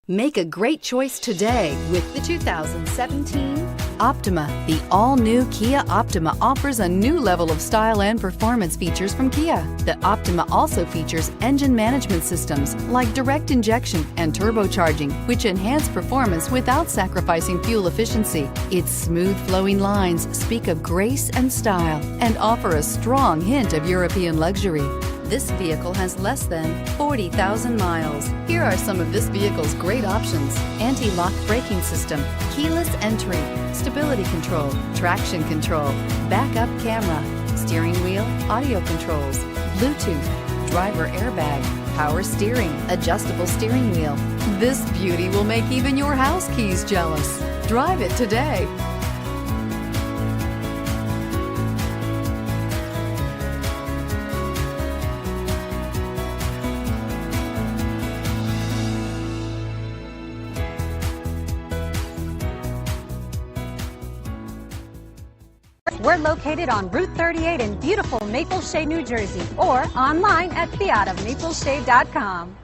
Make a great choice today with the 2017 Optima. The all-new Kia Optima offers a new level of style and performance features from Kia. The Optima also features engine management systems like direct injection and turbocharging, which enhance performance without sacrificing fuel efficiency. Its smooth flowing lines speak of grace and style and offer a strong hint of European luxury. This vehicle has less than 40,000 miles. Here are some of this vehicle's great options: anti-lock braking system, keyless entry, stability control, traction control, backup camera, steering wheel audio controls, Bluetooth, driver airbag, power steering, adjustable steering wheel. This beauty will make even your house keys jealous. Drive it today. We're located on Route 38 in beautiful Maple Shade, New Jersey, or online at fiatofmapleshade.com.